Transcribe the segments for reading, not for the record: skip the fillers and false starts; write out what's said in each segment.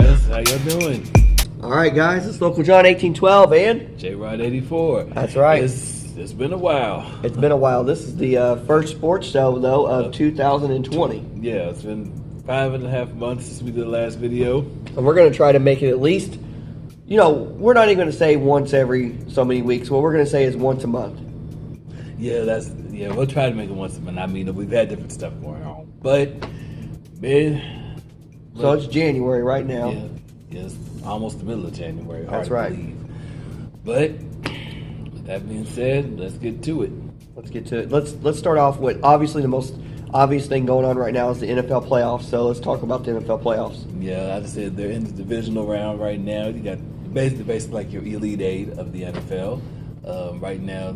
guys, how y'all doing? All right, guys, it's localJohn 1812 and Jrod 84. That's right. It's been a while. It's been a while. This is the first sports show, though, of 2020. Yeah, it's been 5.5 months since we did the last video. And we're going to try to make it at least, we're not even going to say once every so many weeks. What we're going to say is once a month. Yeah, we'll try to make it once a month. I mean, we've had different stuff going on. But, man. So it's January right now. Yeah, it's almost the middle of January. That's Hard right. to believe. But, with that being said, let's get to it. Let's start off with, obviously, the most obvious thing going on right now is the NFL playoffs. So let's talk about the NFL playoffs. Yeah, like I said, they're in the divisional round right now. You got basically like your Elite Eight of the NFL. Right now,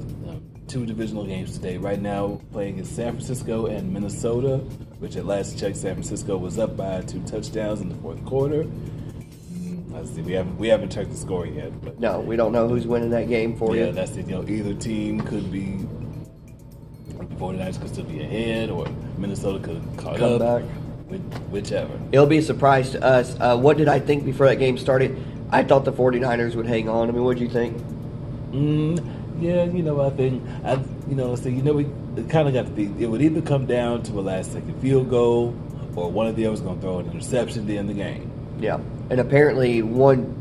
2 divisional games today. Right now, playing in San Francisco and Minnesota, which at last check, San Francisco was up by 2 touchdowns in the fourth quarter. Let's see, we haven't checked the score yet. But No, we don't know who's winning that game for you. yeah, that's it. Either team could be, the 49ers could still be ahead, or Minnesota could have caught Come up. back. Whichever. It'll be a surprise to us. What did I think before that game started? I thought the 49ers would hang on. I mean, what did you think? Yeah, I think, we kind of got to think it would either come down to a last-second field goal, or one of them was going to throw an interception to end the game. Yeah, and apparently one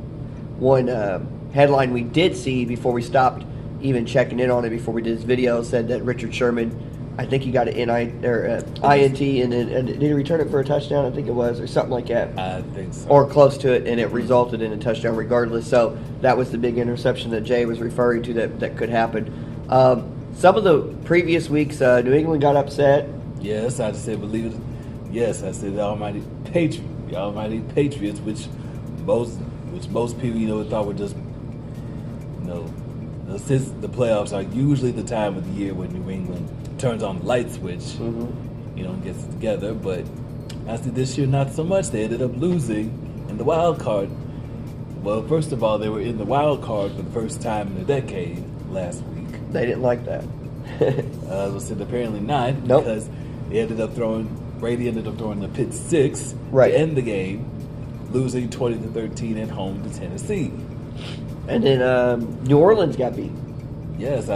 headline we did see before we stopped even checking in on it before we did this video said that Richard Sherman, I think he got an INT, and did he return it for a touchdown? I think it was, or something like that. I think so. Or close to it, and it resulted in a touchdown regardless. So that was the big interception that Jay was referring to that could happen. Some of the previous weeks, New England got upset. Yes, I said believe it. Yes, I said the Almighty Patriots, which most people thought were just since the playoffs are usually the time of the year when New England turns on the light switch, and gets together. But I see this year not so much. They ended up losing in the wild card. Well, first of all, they were in the wild card for the first time in a decade last week. They didn't like that. I said apparently not, Nope. because Brady ended up throwing the pick 6 Right. to end the game, losing 20-13 at home to Tennessee. And then New Orleans got beat. Yes,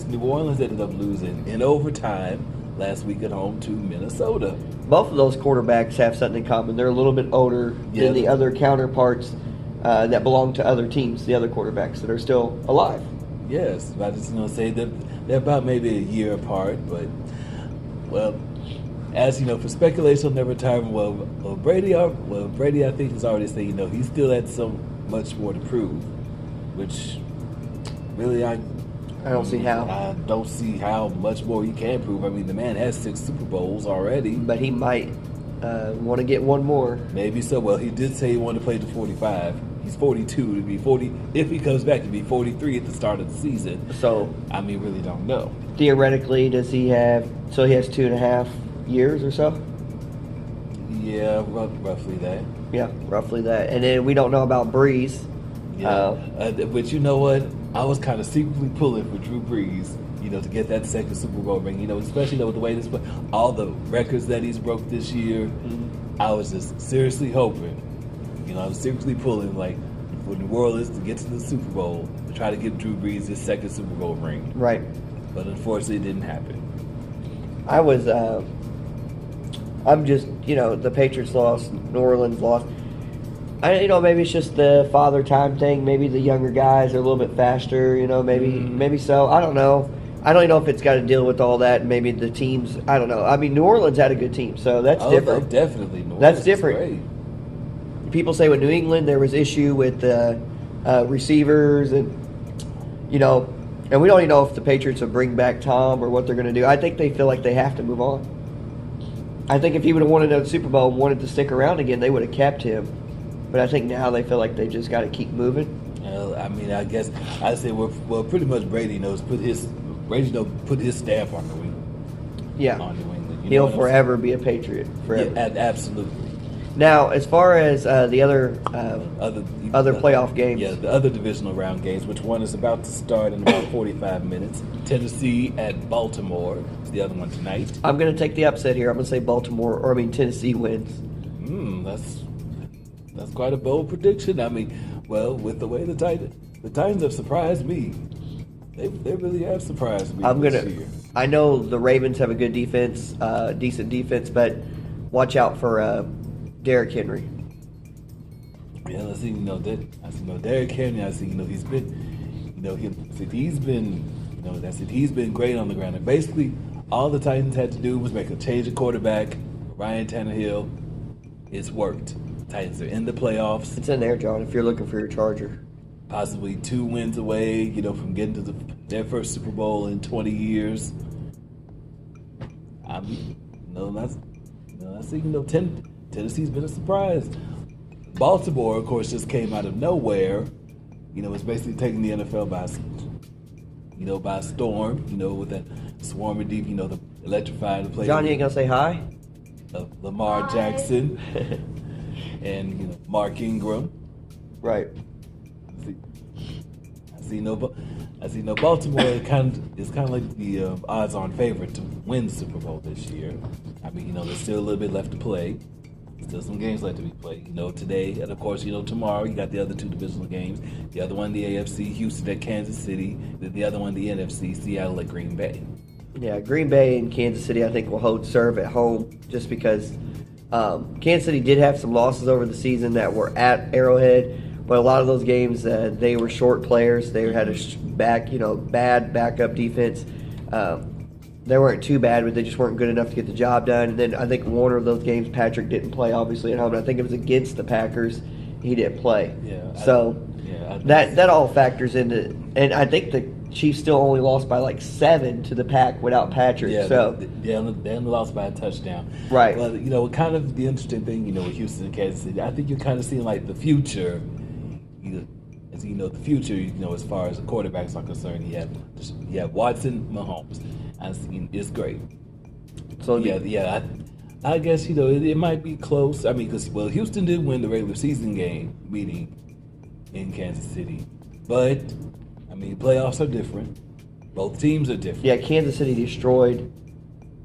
New Orleans ended up losing in overtime last week at home to Minnesota. Both of those quarterbacks have something in common. They're a little bit older than the other counterparts that belong to other teams, the other quarterbacks that are still alive. Yes, I just say that they're about maybe a year apart, but as for speculation on their retirement, Brady I think has already said he still had so much more to prove, which really I don't see how. I don't see how much more he can prove. I mean, the man has 6 Super Bowls already. But he might want to get one more. Maybe so. Well, he did say he wanted to play to 45. He's 42 to be 40. If he comes back to be 43 at the start of the season. So I mean, really don't know. Theoretically, does he have? So he has 2.5 years or so. Yeah, roughly that. Yeah, roughly that. And then we don't know about Breeze. Yeah, but you know what? I was kind of secretly pulling for Drew Brees, to get that second Super Bowl ring. Especially with the way all the records that he's broke this year. Mm-hmm. I was just seriously hoping. I was seriously pulling for New Orleans to get to the Super Bowl to try to get Drew Brees his second Super Bowl ring. Right. But unfortunately, it didn't happen. I'm just, the Patriots lost, New Orleans lost. Maybe it's just the father time thing. Maybe the younger guys are a little bit faster. Maybe so. I don't know. I don't know if it's got to deal with all that. Maybe the teams. I don't know. I mean, New Orleans had a good team, so that's different. Definitely, New Orleans That's different. Great. People say with New England there was issue with receivers, and we don't even know if the Patriots will bring back Tom or what they're going to do. I think they feel like they have to move on. I think if he would have won another Super Bowl and wanted to stick around again, they would have kept him. But I think now they feel like they just got to keep moving. I mean, I guess I'd say pretty much Brady put his stamp on New England. Yeah, on New England. He'll forever be a Patriot. Forever. Yeah, absolutely. Now, as far as the other playoff games, the other divisional round games, which one is about to start in about 45 minutes. Tennessee at Baltimore is the other one tonight. I'm going to take the upset here. I'm going to say Tennessee wins. That's quite a bold prediction. I mean, well, with the way the Titans have surprised me, they really have surprised me this year. I know the Ravens have a good defense, decent defense, but watch out for Derrick Henry. Yeah, let's see. Derrick Henry. I see. He's been great on the ground. And basically, all the Titans had to do was make a change of quarterback. Ryan Tannehill. It's worked. Titans are in the playoffs. It's in there, John. If you're looking for your Charger, possibly 2 wins away, from getting to their first Super Bowl in 20 years. I mean, Tennessee's been a surprise. Baltimore, of course, just came out of nowhere. It's basically taking the NFL by storm. With that swarming deep. The electrifying play. John, you ain't gonna say hi? Lamar Jackson and Mark Ingram. Right. I see no Baltimore is kind of like the odds-on favorite to win the Super Bowl this year. I mean, there's still a little bit left to play. Still some games left to be played. Today, and of course, tomorrow you got the other 2 divisional games. The other one, the AFC, Houston at Kansas City. The other one, the NFC, Seattle at Green Bay. Yeah, Green Bay and Kansas City, I think, will serve at home just because Kansas City did have some losses over the season that were at Arrowhead, but a lot of those games they were short players. They had a bad backup defense. They weren't too bad, but they just weren't good enough to get the job done. And then I think one of those games, Patrick didn't play, obviously, at home. I think it was against the Packers. He didn't play. Yeah. That all factors into – and I think the Chiefs still only lost by like 7 to the Pack without Patrick. Yeah, so they only lost by a touchdown. Right. But, kind of the interesting thing, with Houston and Kansas City, I think you're kind of seeing like the future, the future, as far as the quarterbacks are concerned. You have Watson, Mahomes. It's great. So I guess it might be close. I mean, because Houston did win the regular season game meeting in Kansas City, but I mean playoffs are different. Both teams are different. Yeah, Kansas City destroyed.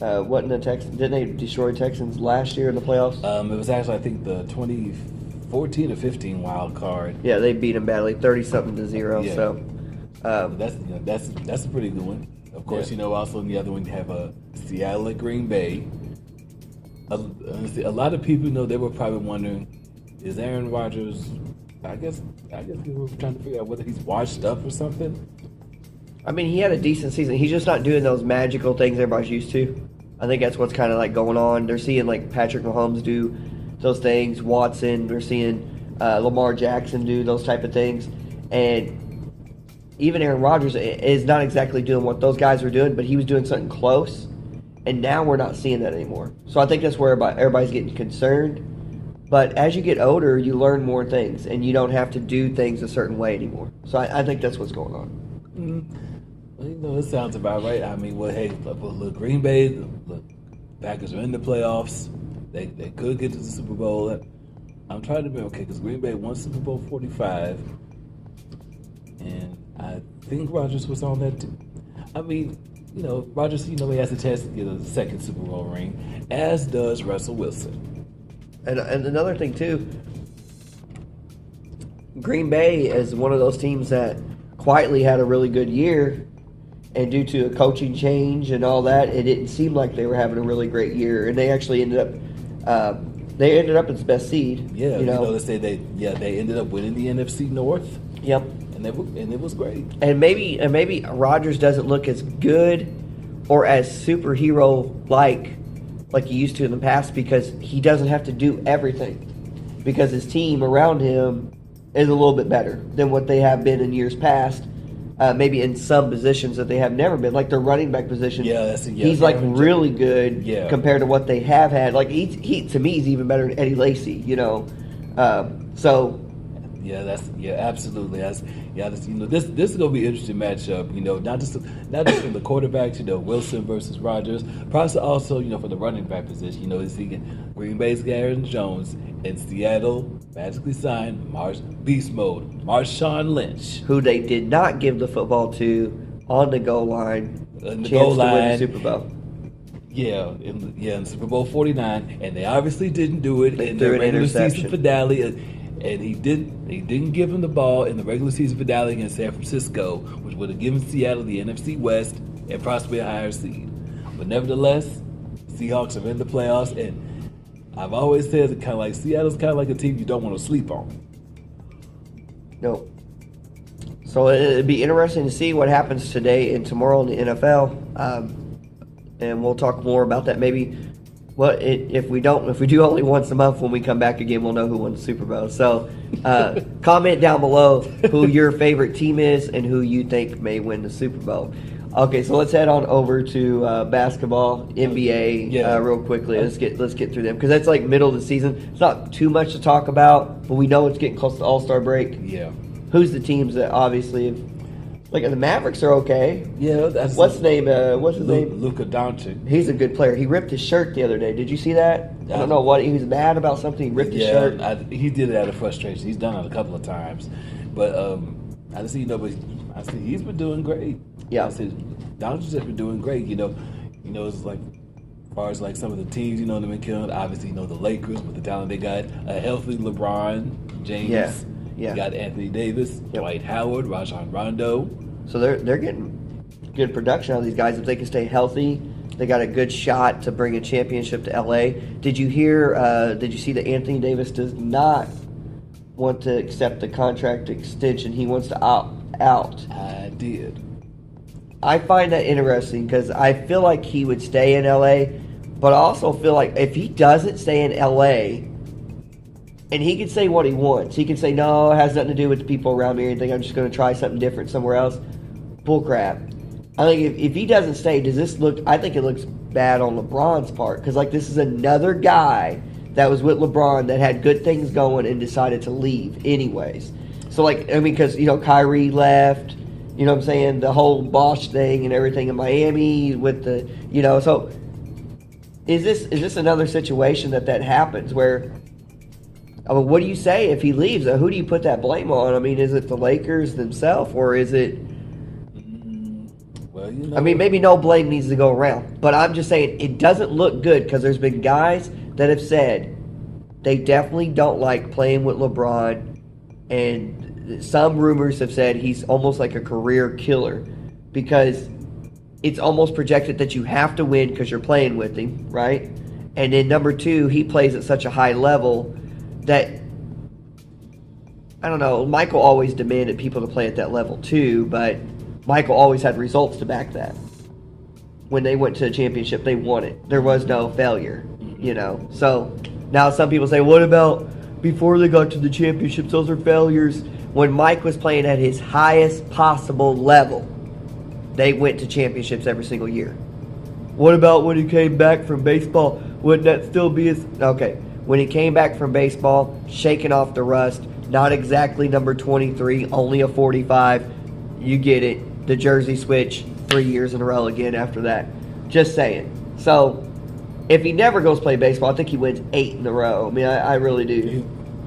Wasn't the Texans? Didn't they destroy Texans last year in the playoffs? It was actually I think the 2014 or 15 wild card. Yeah, they beat them badly, 30-something to 0. Yeah. So that's a pretty good one. Of course, also in the other one you have Seattle at Green Bay. A lot of people, they were probably wondering, is Aaron Rodgers? I guess people were trying to figure out whether he's washed up or something. I mean, he had a decent season. He's just not doing those magical things everybody's used to. I think that's what's kind of like going on. They're seeing like Patrick Mahomes do those things, Watson. They're seeing Lamar Jackson do those type of things, and even Aaron Rodgers is not exactly doing what those guys were doing, but he was doing something close, and now we're not seeing that anymore. So I think that's where everybody's getting concerned. But as you get older, you learn more things, and you don't have to do things a certain way anymore. So I think that's what's going on. Well, it sounds about right. I mean, look, Green Bay, the Packers are in the playoffs. They could get to the Super Bowl. I'm trying to remember, because Green Bay won Super Bowl 45, and I think Rodgers was on that too. I mean, Rodgers, he has a chance to get a second Super Bowl ring, as does Russell Wilson. And another thing too, Green Bay is one of those teams that quietly had a really good year, and due to a coaching change and all that, it didn't seem like they were having a really great year, and they actually ended up as best seed. Yeah, they say they ended up winning the NFC North. Yep. And it was great. And maybe Rodgers doesn't look as good or as superhero like he used to in the past because he doesn't have to do everything, because his team around him is a little bit better than what they have been in years past. Maybe in some positions that they have never been, like their running back position. He's like really good compared to what they have had. Like he to me, he's even better than Eddie Lacy. So. Absolutely. This is gonna be an interesting matchup. Not just from the quarterbacks. Wilson versus Rodgers. Probably also for the running back position. Is he Green Bay's Aaron Jones and Seattle magically signed Beast Mode Marshawn Lynch, who they did not give the football to on the goal line. To win the Super Bowl. In Super Bowl 49, and they obviously didn't do it in the regular season finale. and he didn't give him the ball in the regular season finale against San Francisco, which would have given Seattle the NFC West and possibly a higher seed. But nevertheless, Seahawks are in the playoffs, and I've always said that Seattle's kind of like a team you don't want to sleep on. No. So it'd be interesting to see what happens today and tomorrow in the NFL, and we'll talk more about that. Maybe if we do only once a month when we come back again, we'll know who won the Super Bowl. So comment down below who your favorite team is and who you think may win the Super Bowl. Okay, so let's head on over to basketball, NBA, real quickly. Let's get through them because that's like middle of the season. It's not too much to talk about, but we know it's getting close to All-Star break. Yeah. Who's the teams that obviously, the Mavericks are okay. Yeah, that's what's his name? Luka Doncic. He's a good player. He ripped his shirt the other day. Did you see that? I don't know what he was mad about something. He ripped his shirt. He did it out of frustration. He's done it a couple of times, but I just he's been doing great. Yeah, I said Doncic has been doing great. It's like as far as like some of the teams they've been killing. Obviously, the Lakers with the talent they got, a healthy LeBron James. Yeah. You got Anthony Davis, Dwight Howard, Rajon Rondo. So they're getting good production out of these guys. If they can stay healthy, they got a good shot to bring a championship to LA. Did you see that Anthony Davis does not want to accept the contract extension? He wants to opt out. I did. I find that interesting because I feel like he would stay in LA, but I also feel like if he doesn't stay in LA, and he can say what he wants. He can say, no, it has nothing to do with the people around me or anything. I'm just going to try something different somewhere else. Bullcrap. I think if he doesn't stay, I think it looks bad on LeBron's part. Because, this is another guy that was with LeBron that had good things going and decided to leave anyways. So, because, Kyrie left. You know what I'm saying? The whole Bosch thing and everything in Miami with the, So, is this another situation that happens where... what do you say if he leaves? Who do you put that blame on? Is it the Lakers themselves, or is it... Well, maybe no blame needs to go around. But I'm just saying it doesn't look good because there's been guys that have said they definitely don't like playing with LeBron. And some rumors have said he's almost like a career killer because it's almost projected that you have to win because you're playing with him, right? And then number two, he plays at such a high level that, I don't know, Michael always demanded people to play at that level too, but Michael always had results to back that. When they went to a championship, they won it. There was no failure, So now some people say, what about before they got to the championships? Those are failures. When Mike was playing at his highest possible level, they went to championships every single year. What about when he came back from baseball? Wouldn't that still be his... Okay. When he came back from baseball, shaking off the rust, not exactly number 23, only a 45. You get it. The jersey switch 3 years in a row again after that. Just saying. So, if he never goes play baseball, I think he wins 8 in a row. I really do.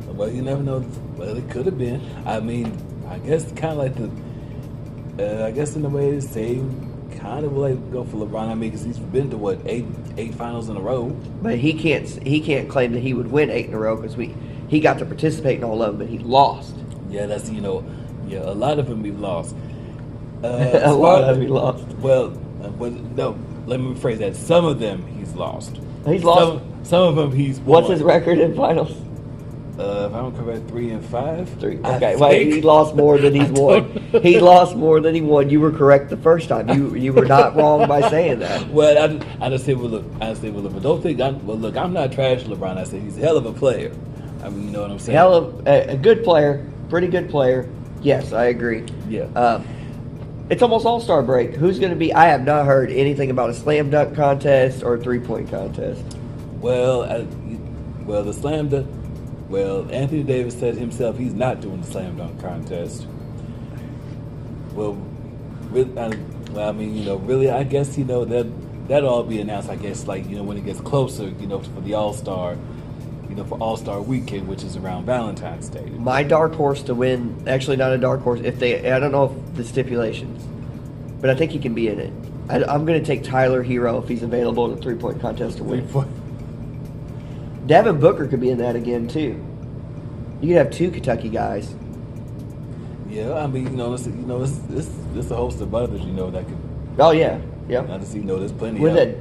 Well, you never know. Well, it could have been. I guess kind of like I guess in a way the same kind of like go for LeBron. Because he's been to eight finals in a row. But he can't claim that he would win 8 in a row because he got to participate in all of them, but he lost. Yeah, that's a lot of them he lost. A lot of them he lost. Well, no, let me rephrase that. Some of them he's lost. He's lost. Some of them he's won. What's his record in finals? If I'm correct, 3-5. 3. Okay, well, he lost more than he's won. He lost more than he won. You were correct the first time. You were not wrong by saying that. Well, I just say, but don't think I'm not trash LeBron. I said he's a hell of a player. You know what I'm saying? Hell of a good player, pretty good player. Yes, I agree. Yeah. It's almost All-Star break. Who's going to be? I have not heard anything about a slam dunk contest or a 3-point contest. Well, the slam dunk. Well, Anthony Davis said himself he's not doing the slam dunk contest. Really, I guess that'll all be announced. I guess when it gets closer, for the All-Star, for All-Star Weekend, which is around Valentine's Day. My dark horse to win, actually not a dark horse. I don't know if the stipulations, but I think he can be in it. I'm going to take Tyler Hero if he's available in a 3-point contest to win. Devin Booker could be in that again too. You could have 2 Kentucky guys. Yeah, I mean, it's a host of others, that could. Oh yeah, yeah. Not to see, there's plenty. With of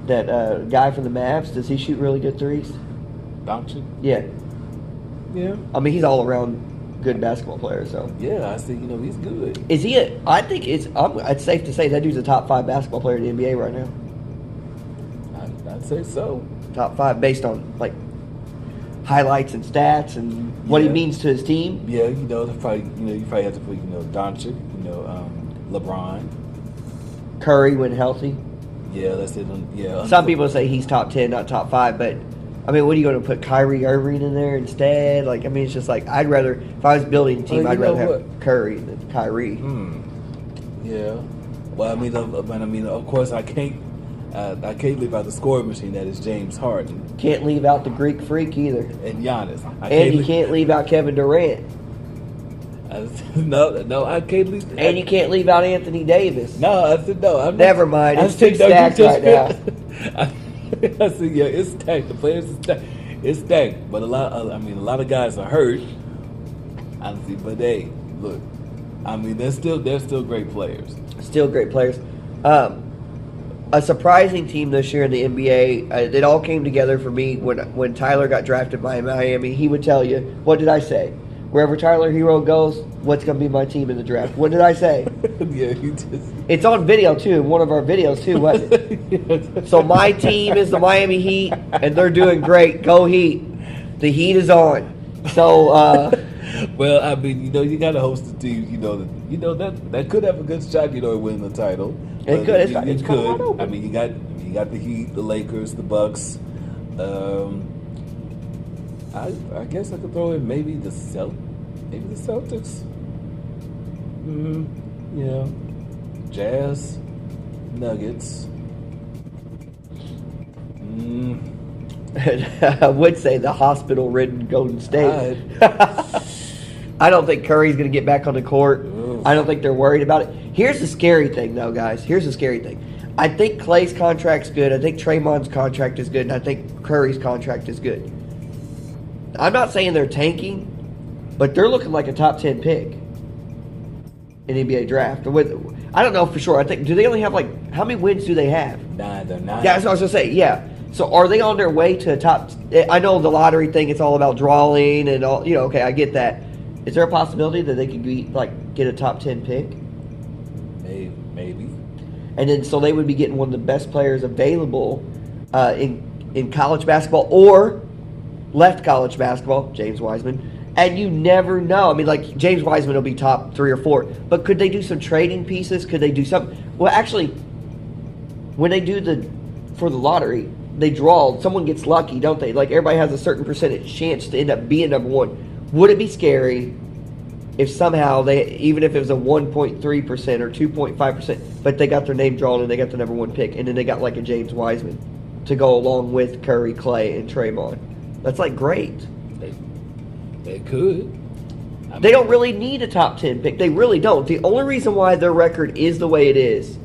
that guy from the Mavs, does he shoot really good threes? Doncic? Yeah. Yeah. I mean, he's all around good basketball player. So yeah, I see. He's good. Is he? I think it's safe to say that dude's a top 5 basketball player in the NBA right now. I'd say so. Top 5 based on like highlights and stats and what he means to his team. Yeah, probably you probably have to put Doncic, LeBron, Curry when healthy. Yeah, that's it. Yeah. Some people say he's top 10, not top 5, but I mean, what are you going to put Kyrie Irving in there instead? Like, I mean, it's just like I'd rather, if I was building a team, I'd rather have Curry than Kyrie. Yeah. Well, I mean, of course, I can't leave out the scoring machine that is James Harden. Can't leave out the Greek Freak either. And Giannis. Can't leave out Kevin Durant. No, I can't leave. And you can't leave out Anthony Davis. No, I said no. Never mind. It's too stacked right now. I said, yeah, it's stacked. The players is stacked. It's stacked, but a lot of guys are hurt. Honestly, but hey, look, I mean, they're still great players. Still great players. A surprising team this year in the NBA. It all came together for me when Tyler got drafted by Miami. He would tell you, what did I say? Wherever Tyler Hero goes, what's going to be my team in the draft? What did I say? Yeah, you just. It's on video too. One of our videos too, wasn't it? So my team is the Miami Heat, and they're doing great. Go Heat! The Heat is on. So. Well, I mean, you got to host a team. That could have a good shot. At winning the title. It could. It could. I mean, you got the Heat, the Lakers, the Bucks. I guess I could throw in maybe the Celtics. Yeah. Jazz, Nuggets. I would say the hospital-ridden Golden State. I don't think Curry's going to get back on the court. Oof. I don't think they're worried about it. Here's the scary thing, though, guys. Here's the scary thing. I think Klay's contract's good. I think Draymond's contract is good. And I think Curry's contract is good. I'm not saying they're tanking, but they're looking like a top 10 pick in NBA draft. I don't know for sure. I think, do they only have how many wins do they have? 9. They're 9. Yeah, that's what I was going to say. Yeah. So are they on their way to a top? I know the lottery thing, it's all about drawing and all. Okay, I get that. Is there a possibility that they could get a top 10 pick? Maybe. And then so they would be getting one of the best players available in college basketball or left college basketball, James Wiseman. And you never know. I mean, James Wiseman will be top 3 or 4. But could they do some trading pieces? Could they do something? Well, actually, when they do for the lottery, they draw. Someone gets lucky, don't they? Everybody has a certain percentage chance to end up being number 1. Would it be scary if somehow even if it was a 1.3% or 2.5%, but they got their name drawn and they got the number 1 pick, and then they got a James Wiseman to go along with Curry, Klay, and Draymond? That's great. They could. They don't really need a top 10 pick. They really don't. The only reason why their record is the way it is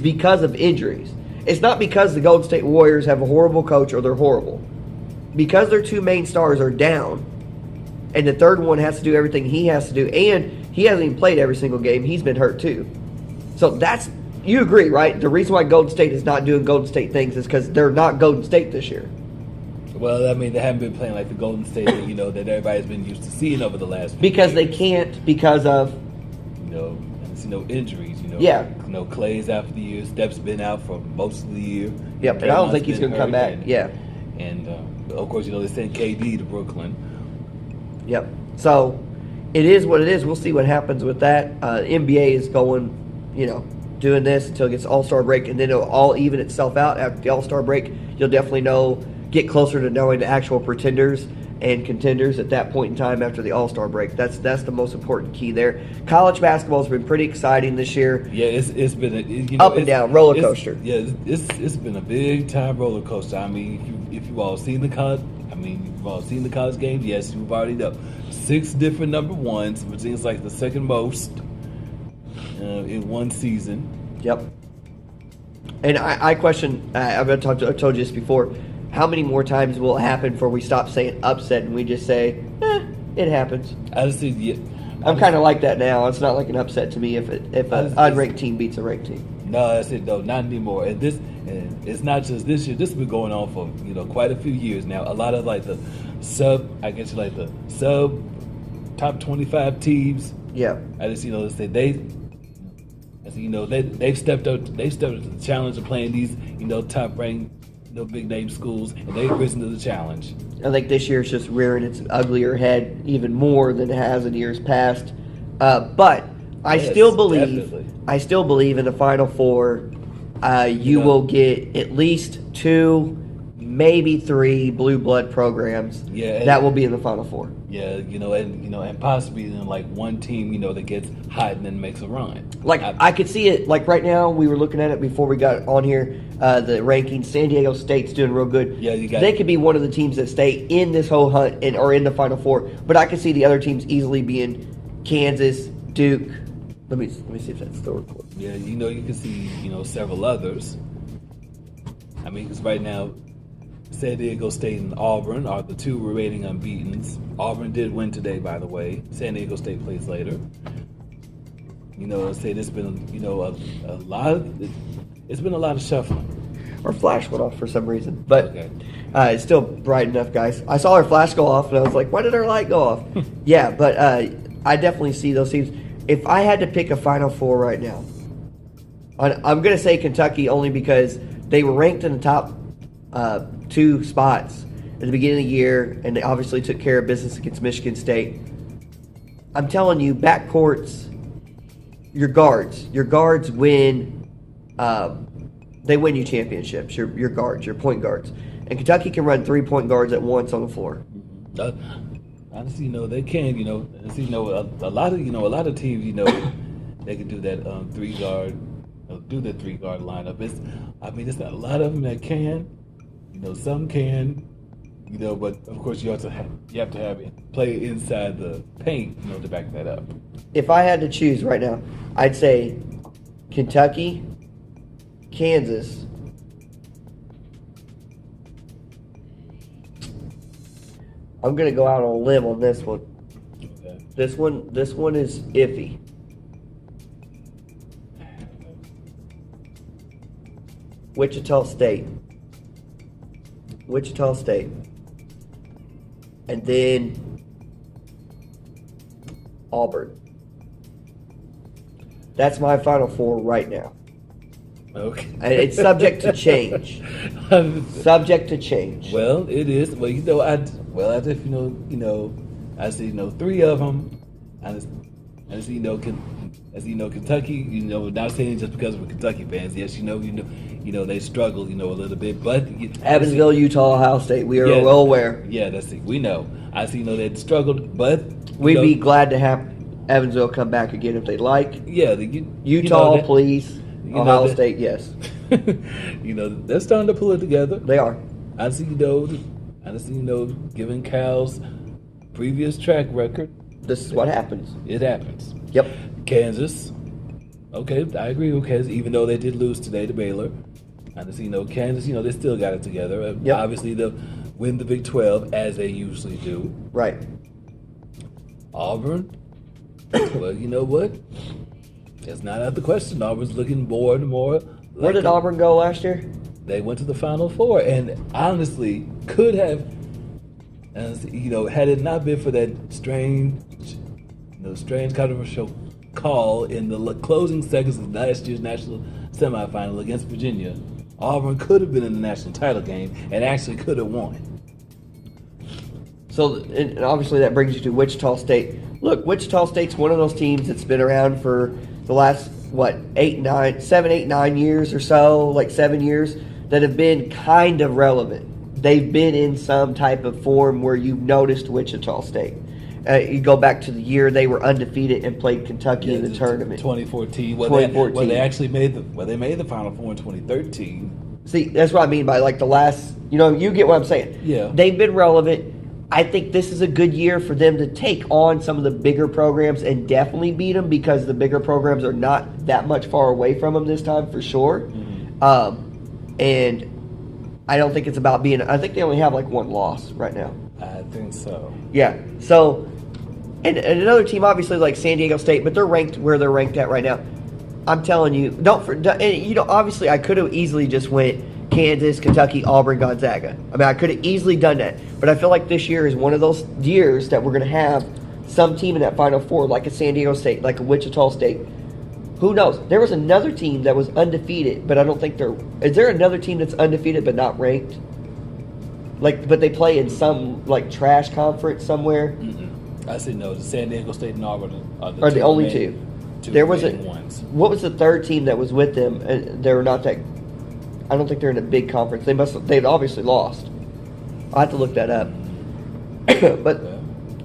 because of injuries. It's not because the Golden State Warriors have a horrible coach or they're horrible. Because their 2 main stars are down, and the third one has to do everything he has to do, and he hasn't even played every single game. He's been hurt too. So you agree, right? The reason why Golden State is not doing Golden State things is because they're not Golden State this year. Well, I mean, they haven't been playing like the Golden State that everybody's been used to seeing over the last few because years. They can't because of injuries. Yeah. Clay's out for the year. Steph's been out for most of the year. Yep, and I don't think he's going to come back. And of course, they sent KD to Brooklyn. Yep. So it is what it is. We'll see what happens with that. NBA is going, doing this until it gets All-Star break, and then it'll all even itself out after the All-Star break. You'll definitely get closer to knowing the actual pretenders and contenders at that point in time after the All-Star break. That's the most important key there. College basketball has been pretty exciting this year. Yeah, it's been up and down roller coaster. It's been a big time roller coaster. I mean, if you've all seen the college games, yes, you've already know 6 different number 1s, which seems like the second most in one season. Yep. And I question. I've told you this before. How many more times will it happen before we stop saying upset and we just say, It happens. I just think, yeah, I'm kind of like that now. It's not like an upset to me if an unranked team beats a ranked team. No, that's it. No, not anymore. And it's not just this year. This has been going on for quite a few years now. A lot of like the sub top 25 teams. Yeah. I just say they've stepped up. They've stepped up to the challenge of playing these top ranked big name schools, and they've risen to the challenge. I think this year it's just rearing its uglier head even more than it has in years past. But I still believe in the Final Four. You will get at least 2, maybe 3 blue blood programs that will be in the Final Four. Yeah, and possibly like one team that gets hot and then makes a run. Like I could see it. Like right now, we were looking at it before we got on here. The rankings, San Diego State's doing real good. Yeah, they could be one of the teams that stay in this whole hunt or in the Final Four. But I could see the other teams easily being Kansas, Duke. Let me see if that's still recording. Yeah, you can see several others. I mean, because right now, San Diego State and Auburn are the 2 remaining unbeatens. Auburn did win today, by the way. San Diego State plays later. Say there's been a lot of. It's been a lot of shuffling. Our flash went off for some reason, but it's still bright enough, guys. I saw our flash go off, and I was like, "Why did our light go off?" Yeah, but I definitely see those teams. If I had to pick a Final Four right now, I'm going to say Kentucky only because they were ranked in the top 2 spots at the beginning of the year, and they obviously took care of business against Michigan State. I'm telling you, backcourts, your guards win. They win you championships. Your guards, your point guards, and Kentucky can run 3 point guards at once on the floor. Honestly, they can. A lot of teams, they can do that 3-guard, do the 3-guard lineup. It's not a lot of them that can. Some can. But of course you have to have it play inside the paint, to back that up. If I had to choose right now, I'd say Kentucky, Kansas, I'm gonna go out on a limb on this one. Okay. This one is iffy. Wichita State, and then Auburn. That's my Final Four right now. Okay. And it's subject to change. Subject to change. Well, it is. Well, I see 3 of them. I see Kentucky. Not saying just because we're Kentucky fans. Yes, they struggle. A little bit, but Evansville, Utah, Ohio State. We are well aware. Yeah, that's it. We know. I see. They struggled, but we'd be glad to have Evansville come back again if they'd like. Yeah, Utah, please. Ohio State, yes. They're starting to pull it together. They are. I see, given Cal's previous track record, this is what happens. It happens. Yep. Kansas. Okay, I agree with Kansas, even though they did lose today to Baylor. I just Kansas, they still got it together. Yep. Obviously, they'll win the Big 12 as they usually do. Right. Auburn. Well, you know what? It's not out of the question. Auburn's looking more and more. Where did Auburn go last year? They went to the Final Four, and honestly, could have, had it not been for that strange controversial call in the closing seconds of last year's national semifinal against Virginia, Auburn could have been in the national title game and actually could have won. So, and obviously that brings you to Wichita State. Look, Wichita State's one of those teams that's been around for the last, 7, 8, 9 years or so, like 7 years, that have been kind of relevant. They've been in some type of form where you've noticed Wichita State. You go back to the year they were undefeated and played Kentucky in the tournament. 2014. 2014. They actually made the Final Four in 2013. See, that's what I mean by like the last, you get what I'm saying. Yeah. They've been relevant. I think this is a good year for them to take on some of the bigger programs and definitely beat them because the bigger programs are not that much far away from them this time for sure. Mm-hmm. And I don't think it's about I think they only have like one loss right now. I think so. Yeah. So And another team, obviously, like San Diego State, but they're ranked where they're ranked at right now. I'm telling you, obviously, I could have easily just went Kansas, Kentucky, Auburn, Gonzaga. I mean, I could have easily done that. But I feel like this year is one of those years that we're going to have some team in that Final Four, like a San Diego State, like a Wichita State. Who knows? There was another team that was undefeated, but I don't think they're... Is there another team that's undefeated but not ranked? But they play in some, trash conference somewhere? Mm-mm. I said no. The San Diego State and Auburn are the only two. There was ones. What was the third team that was with them? They were not that. I don't think they're in a big conference. They've obviously lost. I'll have to look that up. But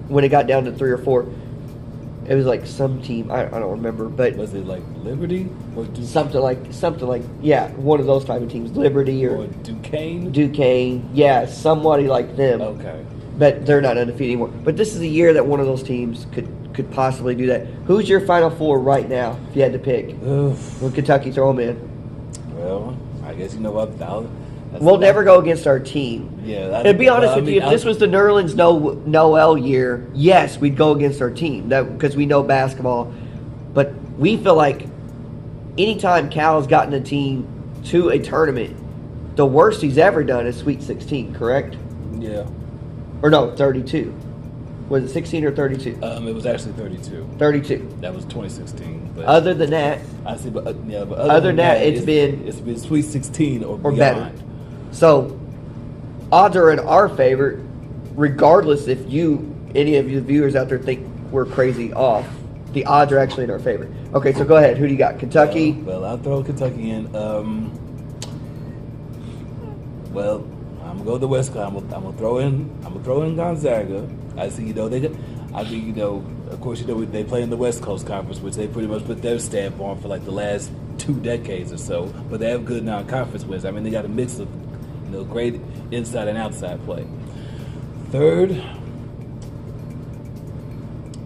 when it got down to 3 or 4, it was like some team. I don't remember. But was it like Liberty or something like one of those type of teams, Liberty or Duquesne? Duquesne, yeah, somebody like them. Okay. But they're not undefeated anymore. But this is a year that one of those teams could possibly do that. Who's your Final Four right now, if you had to pick? Oof. Will Kentucky throw them in? Well, I guess you know what? We'll never go against our team. Yeah. And be honest with you, if this was the Nerlens Noel year, yes, we'd go against our team because we know basketball. But we feel like anytime Cal's gotten a team to a tournament, the worst he's ever done is Sweet 16, correct? Yeah. Or no, 32. Was it 16 or 32? It was actually 32. 32. That was 2016. But other than that, I see. But other than that, it's been Sweet 16 or beyond. Better. So odds are in our favor, regardless if any of you viewers out there think we're crazy off. The odds are actually in our favor. Okay, so go ahead. Who do you got? Kentucky? Well, I'll throw Kentucky in. Well, I'm gonna go to the West Coast. I'm gonna throw in Gonzaga. I see. Of course, they play in the West Coast Conference, which they pretty much put their stamp on for like the last 2 decades or so. But they have good non-conference wins. I mean, they got a mix of great inside and outside play. Third,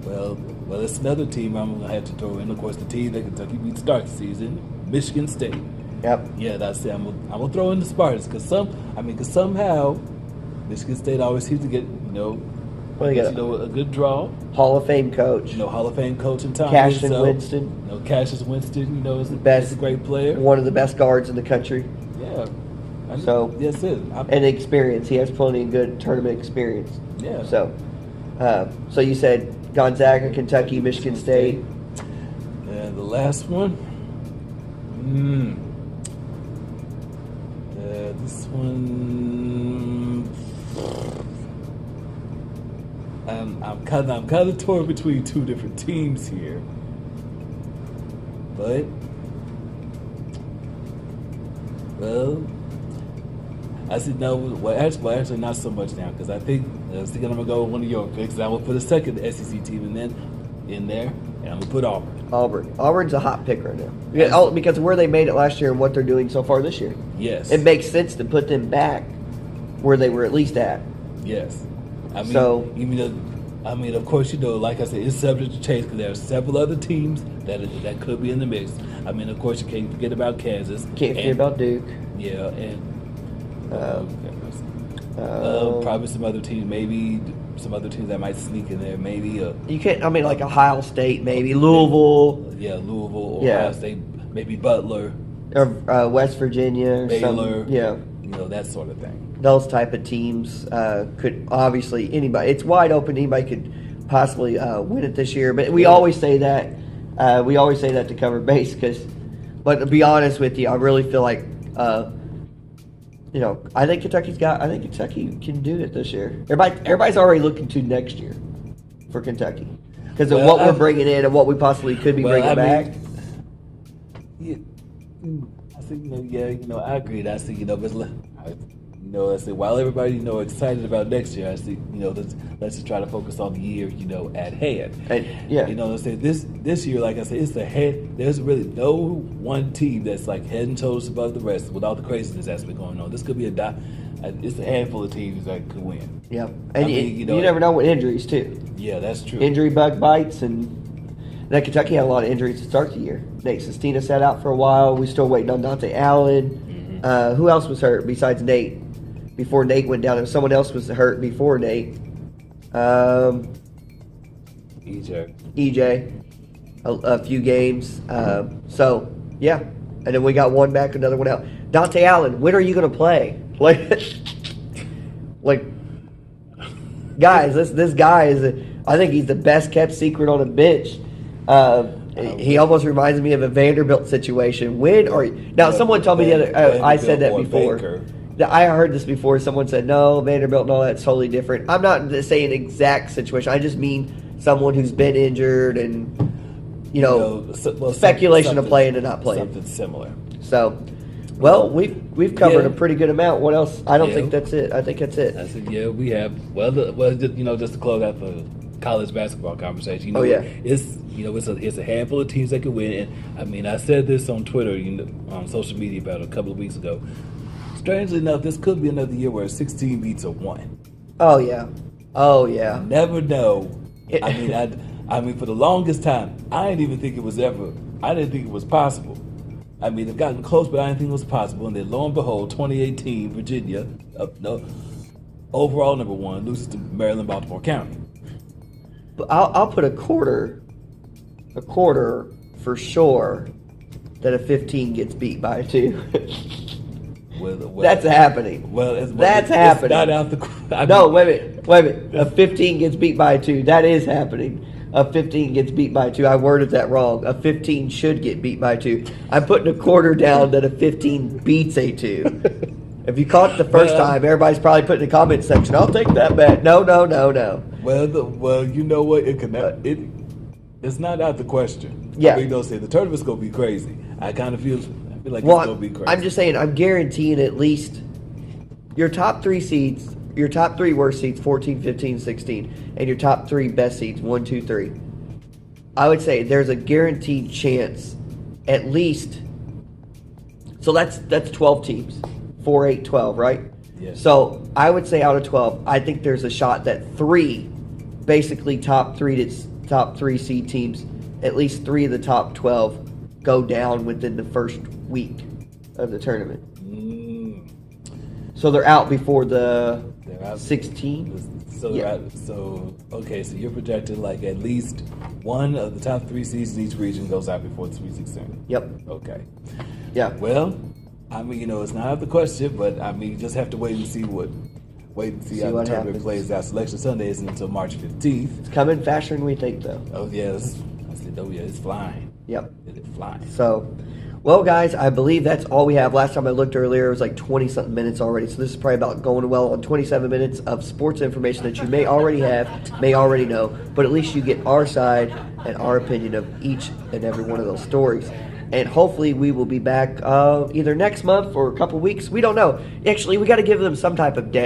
well, it's another team I'm gonna have to throw in. Of course, the team that Kentucky beat to start the season, Michigan State. Yep. Yeah, that's it. I'm gonna throw in the Spartans because somehow Michigan State always seems to get a good draw. Hall of Fame coach. Hall of Fame coach and Tom Winston. Cassius Winston. Is best, a great player. One of the best guards in the country. Yeah. Yes, and experience. He has plenty of good tournament experience. Yeah. So you said Gonzaga, Kentucky, Michigan State. And the last one. This one. I'm kind of torn between 2 different teams here, but I said no. Well, actually, not so much now because I think I'm gonna go with one of your picks. And I will put a second SEC team in there, and I'm gonna put Auburn. Auburn's a hot pick right now. Yeah, because of where they made it last year and what they're doing so far this year. Yes, it makes sense to put them back where they were at least at. Yes, I mean, of course, like I said, it's subject to change because there are several other teams that could be in the mix. I mean, of course, you can't forget about Kansas. Can't forget about Duke. Yeah, and probably some other teams. Maybe some other teams that might sneak in there. Maybe you can't. I mean, like Ohio State, maybe Louisville. Yeah, Louisville. Ohio State. Maybe Butler. Or West Virginia. Or Baylor. Yeah. That sort of thing. Those type of teams could obviously anybody. It's wide open. Anybody could possibly win it this year. But we always say that. We always say that to cover base but to be honest with you, I really feel like I think Kentucky can do it this year. Everybody's already looking to next year for Kentucky because of what we're bringing in and what we possibly could be bringing back. I think I agree. I think I say while everybody excited about next year, I think let's just try to focus on the year at hand. And, I say this year, like I said, it's the head. There's really no one team that's like head and shoulders above the rest with all the craziness that's been going on. This could be it's a handful of teams that could win. Yeah, and you never know with injuries too. Yeah, that's true. Injury bug bites, and that Kentucky had a lot of injuries to start the year. Nate Sestina sat out for a while. We still waiting on Dante Allen. Mm-hmm. Who else was hurt besides Nate? Before Nate went down, and someone else was hurt before Nate. EJ. a few games. So, yeah. And then we got one back, another one out. Dante Allen, when are you going to play? Like, guys, this guy is, I think he's the best kept secret on the bench. He almost reminds me of a Vanderbilt situation. When are you? Now, someone told me the other, I said that before. Baker. I heard this before. Someone said, no, Vanderbilt and all that's totally different. I'm not saying exact situation. I just mean someone who's been injured and, speculation of playing and not playing. Something similar. So, well, we've covered a pretty good amount. What else? I don't think that's it. I think that's it. That's it. Yeah, we have. Just to close out the college basketball conversation. It's a handful of teams that can win. And I said this on Twitter, on social media about a couple of weeks ago. Strangely enough, this could be another year where 16 beats a 1. Oh yeah. You never know. For the longest time, I didn't think it was possible. They've gotten close, but I didn't think it was possible. And then lo and behold, 2018, Virginia, overall number 1, loses to Maryland, Baltimore County. But I'll put a quarter for sure that a 15 gets beat by a 2. That's happening. That's happening. Not out the. No, wait a minute. A 15 gets beat by a 2. That is happening. A 15 gets beat by 2. I worded that wrong. A 15 should get beat by 2. I'm putting a quarter down that a 15 beats a 2. If you caught it the first time, everybody's probably putting in the comment section, I'll take that bet. No. Well, you know what? It's not out the question. Yeah. The tournament's going to be crazy. I feel like it's going to be crazy. I'm just saying, I'm guaranteeing at least your top 3 seeds, your top 3 worst seeds, 14, 15, 16, and your top 3 best seeds, 1, 2, 3. I would say there's a guaranteed chance at least. So that's 12 teams. 4, 8, 12, right? Yeah. So I would say out of 12, I think there's a shot that 3, basically top 3 seed teams, at least 3 of the top 12 go down within the first week of the tournament. So they're out before the 16. So they're out. So you're projecting like at least one of the top 3 seeds in each region goes out before the Sweet 16. Yep. Okay. Yeah. Well, it's not out of the question, but you just have to wait and see how the tournament plays out. Selection Sunday isn't until March 15th. It's coming faster than we think, though. Oh yeah, it's flying. Yep. It's flying. So, well, guys, I believe that's all we have. Last time I looked earlier, it was like 20-something minutes already. So this is probably about going well on 27 minutes of sports information that you may already have, may already know, but at least you get our side and our opinion of each and every one of those stories. And hopefully we will be back either next month or a couple weeks. We don't know. Actually, we got to give them some type of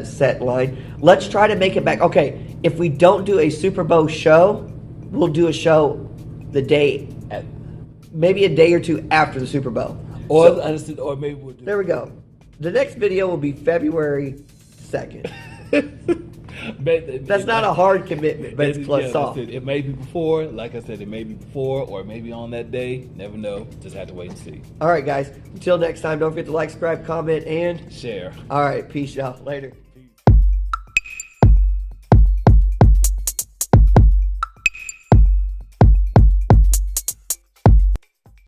set line. Let's try to make it back. Okay, if we don't do a Super Bowl show, we'll do a show the day, maybe a day or 2 after the Super Bowl. Or maybe we'll do. There we go. The next video will be February 2nd. That's not a hard commitment, but it's plus soft. It may be before, like I said, it may be before or maybe on that day. Never know. Just have to wait and see. All right, guys. Until next time, don't forget to like, subscribe, comment, and share. All right. Peace out. Later.